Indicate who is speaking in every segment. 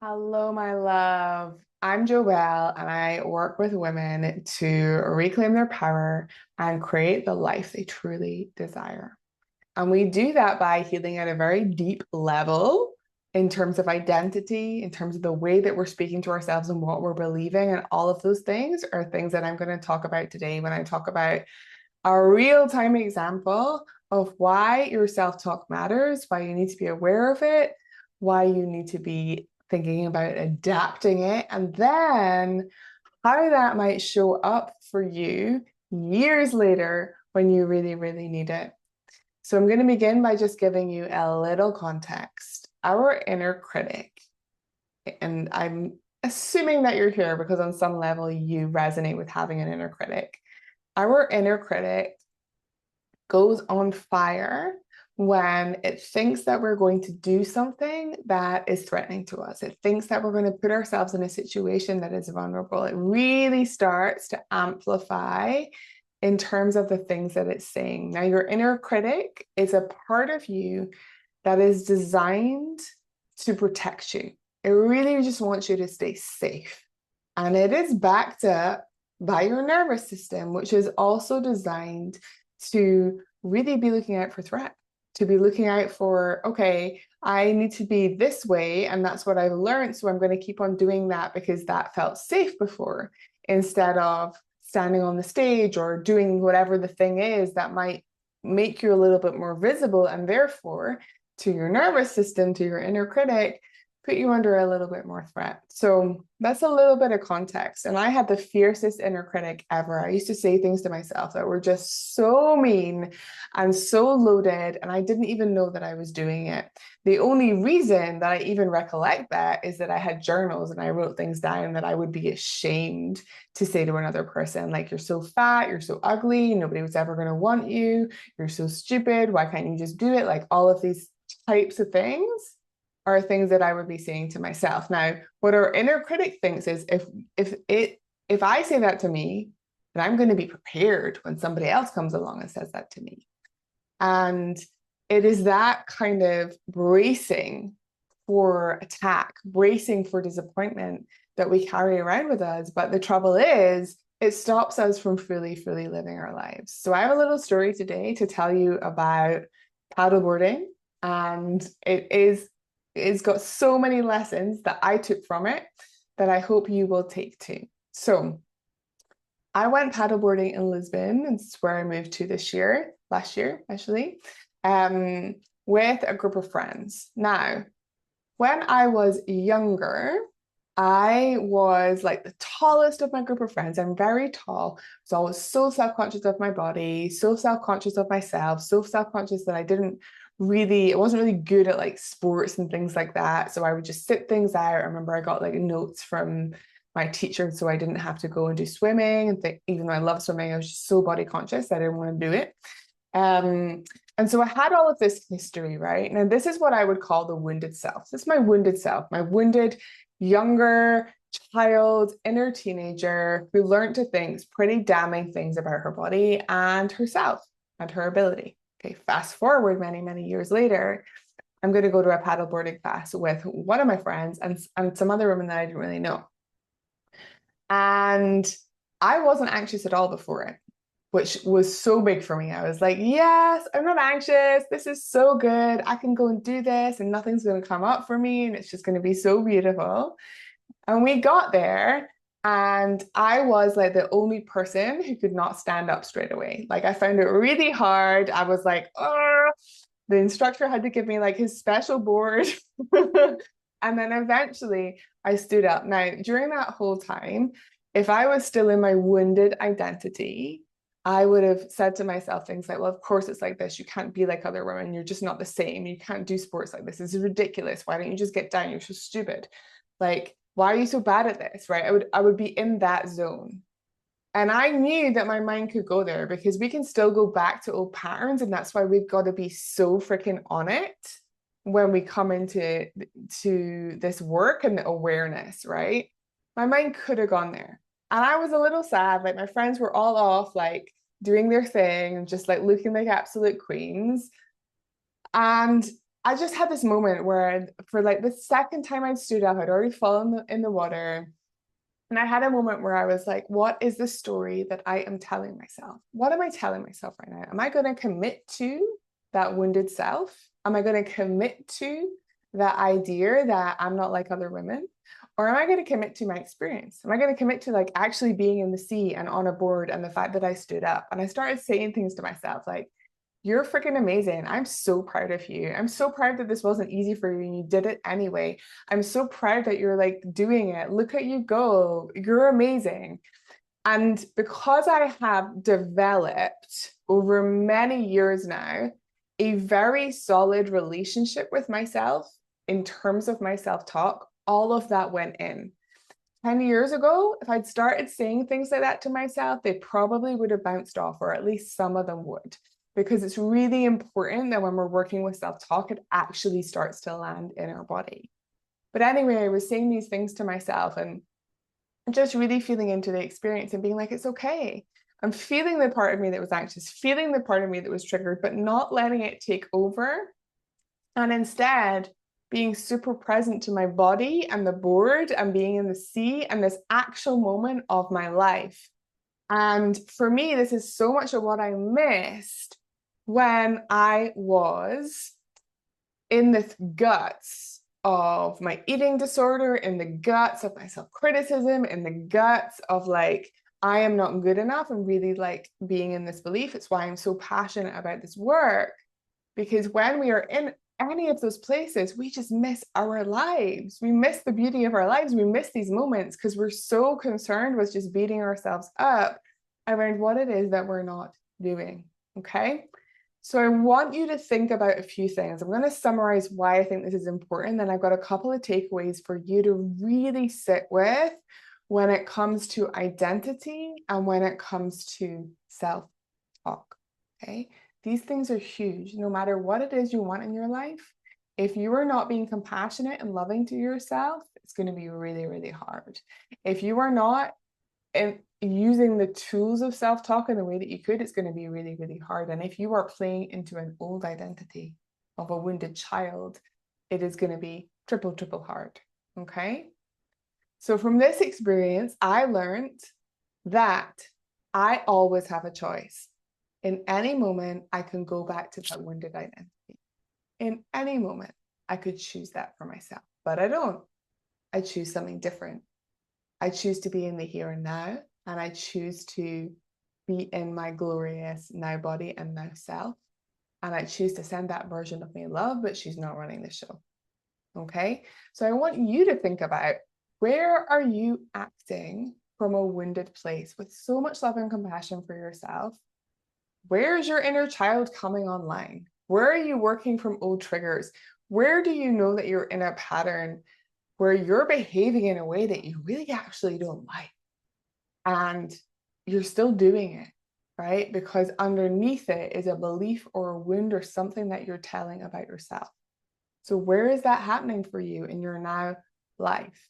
Speaker 1: Hello, my love. I'm Joelle, and I work with women to reclaim their power and create the life they truly desire. And we do that by healing at a very deep level in terms of identity, in terms of the way that we're speaking to ourselves and what we're believing. And all of those things are things that I'm going to talk about today when I talk about a real-time example of why your self-talk matters, why you need to be aware of it, why you need to be thinking about adapting it, and then how that might show up for you years later when you really, really need it. So I'm going to begin by just giving you a little context. Our inner critic, and I'm assuming that you're here because on some level you resonate with having an inner critic. Our inner critic goes on fire when it thinks that we're going to do something that is threatening to us. It thinks that we're going to put ourselves in a situation that is vulnerable. It really starts to amplify in terms of the things that it's saying. Now, your inner critic is a part of you that is designed to protect you. It really just wants you to stay safe. And it is backed up by your nervous system, which is also designed to really be looking out for threat, to be looking out for, okay, I need to be this way, and that's what I've learned. So I'm going to keep on doing that because that felt safe before, instead of standing on the stage or doing whatever the thing is that might make you a little bit more visible and therefore to your nervous system, to your inner critic, put you under a little bit more threat. So that's a little bit of context. And I had the fiercest inner critic ever. I used to say things to myself that were just so mean and so loaded, and I didn't even know that I was doing it. The only reason that I even recollect that is that I had journals and I wrote things down that I would be ashamed to say to another person, like, you're so fat, you're so ugly, nobody was ever going to want you, you're so stupid, why can't you just do it? Like all of these types of things are things that I would be saying to myself. Now, what our inner critic thinks is if I say that to me, then I'm going to be prepared when somebody else comes along and says that to me. And it is that kind of bracing for attack, bracing for disappointment that we carry around with us. But the trouble is, it stops us from fully, fully living our lives. So I have a little story today to tell you about paddleboarding, and it's got so many lessons that I took from it that I hope you will take too. So I went paddleboarding in Lisbon, and it's where I moved to last year, actually, um, with a group of friends. Now, when I was younger, I was like the tallest of my group of friends. I'm very tall. So I was so self-conscious of my body, so self-conscious of myself, so self-conscious that I wasn't really good at like sports and things like that. So I would just sit things out. I remember I got like notes from my teacher so I didn't have to go and do swimming and even though I love swimming, I was just so body conscious, I didn't want to do it. Um, and so I had all of this history, right? Now, this is what I would call the wounded self. This is my wounded self, my wounded younger child, inner teenager who learned to think pretty damning things about her body and herself and her ability. Okay, fast forward many, many years later, I'm going to go to a paddleboarding class with one of my friends and some other women that I didn't really know. And I wasn't anxious at all before it, which was so big for me. I was like, yes, I'm not anxious. This is so good. I can go and do this, and nothing's going to come up for me, and it's just going to be so beautiful. And we got there, and I was like the only person who could not stand up straight away. Like, I found it really hard. I was like, oh, the instructor had to give me like his special board. And then eventually I stood up. Now, during that whole time, if I was still in my wounded identity, I would have said to myself things like, well, of course it's like this. You can't be like other women. You're just not the same. You can't do sports like this. This is ridiculous. Why don't you just get down? You're so stupid. Like, why are you so bad at this? Right? I would be in that zone. And I knew that my mind could go there because we can still go back to old patterns. And that's why we've got to be so freaking on it when we come into this work and the awareness, right? My mind could have gone there. And I was a little sad. Like my friends were all off, like doing their thing and just like looking like absolute queens. And I just had this moment where for like the second time I stood up, I'd already fallen in the water. And I had a moment where I was like, what is the story that I am telling myself? What am I telling myself right now? Am I going to commit to that wounded self? Am I going to commit to that idea that I'm not like other women? Or am I going to commit to my experience? Am I going to commit to like actually being in the sea and on a board and the fact that I stood up? And I started saying things to myself like, you're freaking amazing. I'm so proud of you. I'm so proud that this wasn't easy for you and you did it anyway. I'm so proud that you're like doing it. Look at you go. You're amazing. And because I have developed over many years now a very solid relationship with myself in terms of my self-talk, all of that went in. 10 years ago, if I'd started saying things like that to myself, they probably would have bounced off, or at least some of them would, because it's really important that when we're working with self-talk, it actually starts to land in our body. But anyway, I was saying these things to myself and just really feeling into the experience and being like, it's okay. I'm feeling the part of me that was anxious, feeling the part of me that was triggered, but not letting it take over. And instead, being super present to my body and the board and being in the sea and this actual moment of my life. And for me, this is so much of what I missed when I was in the guts of my eating disorder, in the guts of my self-criticism, in the guts of like, I am not good enough, and really like being in this belief. It's why I'm so passionate about this work, because when we are in any of those places, we just miss our lives. We miss the beauty of our lives. We miss these moments because we're so concerned with just beating ourselves up around what it is that we're not doing. Okay. So I want you to think about a few things. I'm going to summarize why I think this is important. Then I've got a couple of takeaways for you to really sit with when it comes to identity and when it comes to self-talk. Okay. These things are huge. No matter what it is you want in your life, if you are not being compassionate and loving to yourself, it's going to be really, really hard. If you are not using the tools of self-talk in the way that you could, it's going to be really, really hard. And if you are playing into an old identity of a wounded child, it is going to be triple, triple hard. Okay. So from this experience, I learned that I always have a choice. In any moment, I can go back to that wounded identity. In any moment, I could choose that for myself, but I don't. I choose something different. I choose to be in the here and now, and I choose to be in my glorious now body and now self. And I choose to send that version of me love, but she's not running the show. Okay. So I want you to think about, where are you acting from a wounded place with so much love and compassion for yourself? Where is your inner child coming online? Where are you working from old triggers? Where do you know that you're in a pattern where you're behaving in a way that you really actually don't like, and you're still doing it, right? Because underneath it is a belief or a wound or something that you're telling about yourself. So where is that happening for you in your now life?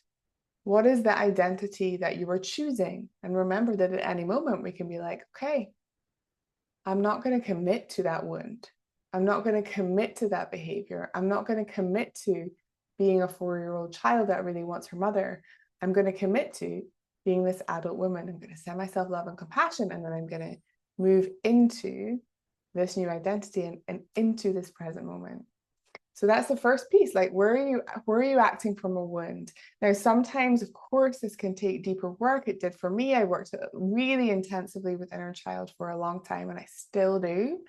Speaker 1: What is the identity that you are choosing? And remember that at any moment we can be like, okay, I'm not going to commit to that wound. I'm not going to commit to that behavior. I'm not going to commit to being a 4-year-old child that really wants her mother. I'm going to commit to being this adult woman. I'm going to send myself love and compassion, and then I'm going to move into this new identity and into this present moment. So that's the first piece. Like, where are you acting from a wound? Now, sometimes, of course, this can take deeper work. It did for me. I worked really intensively with inner child for a long time, and I still do.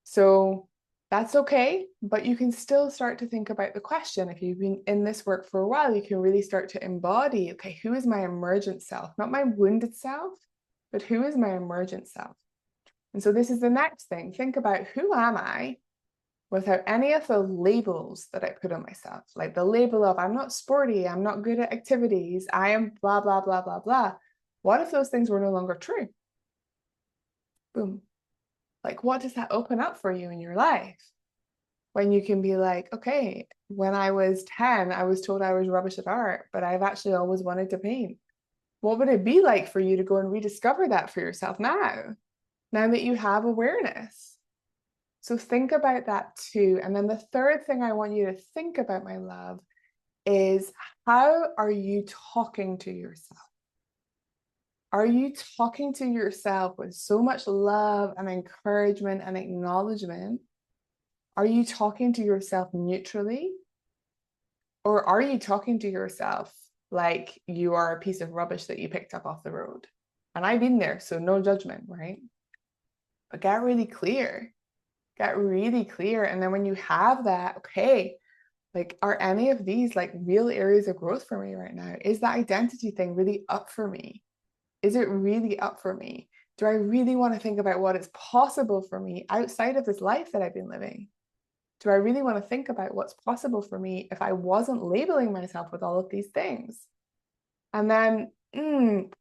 Speaker 1: So that's okay, but you can still start to think about the question. If you've been in this work for a while, you can really start to embody, okay, who is my emergent self? Not my wounded self, but who is my emergent self? And so this is the next thing. Think about, who am I without any of the labels that I put on myself, like the label of I'm not sporty, I'm not good at activities, I am blah, blah, blah, blah, blah. What if those things were no longer true? Boom. Like, what does that open up for you in your life? When you can be like, okay, when I was 10, I was told I was rubbish at art, but I've actually always wanted to paint. What would it be like for you to go and rediscover that for yourself now that you have awareness? So think about that too. And then the third thing I want you to think about, my love, is how are you talking to yourself? Are you talking to yourself with so much love and encouragement and acknowledgement? Are you talking to yourself neutrally? Or are you talking to yourself like you are a piece of rubbish that you picked up off the road? And I've been there, so no judgment, right? But get really clear. Get really clear. And then when you have that, okay, like, are any of these like real areas of growth for me right now? Is the identity thing really up for me? Is it really up for me? Do I really want to think about what is possible for me outside of this life that I've been living? Do I really want to think about what's possible for me if I wasn't labeling myself with all of these things? And then,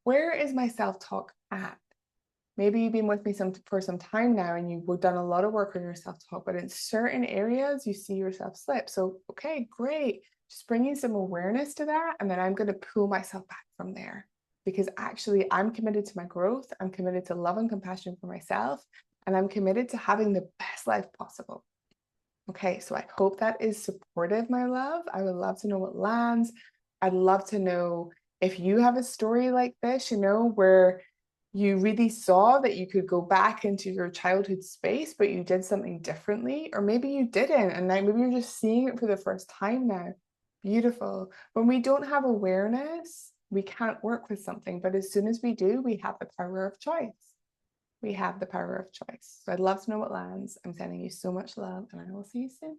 Speaker 1: where is my self-talk at? Maybe you've been with me for some time now and you've done a lot of work on your self-talk, but in certain areas you see yourself slip. So, okay, great. Just bringing some awareness to that. And then I'm going to pull myself back from there because actually I'm committed to my growth. I'm committed to love and compassion for myself. And I'm committed to having the best life possible. Okay, so I hope that is supportive, my love. I would love to know what lands. I'd love to know if you have a story like this, where you really saw that you could go back into your childhood space, but you did something differently, or maybe you didn't, and now maybe you're just seeing it for the first time now. Beautiful. When we don't have awareness, we can't work with something, but as soon as we do, we have the power of choice. We have the power of choice. So I'd love to know what lands. I'm sending you so much love, and I will see you soon.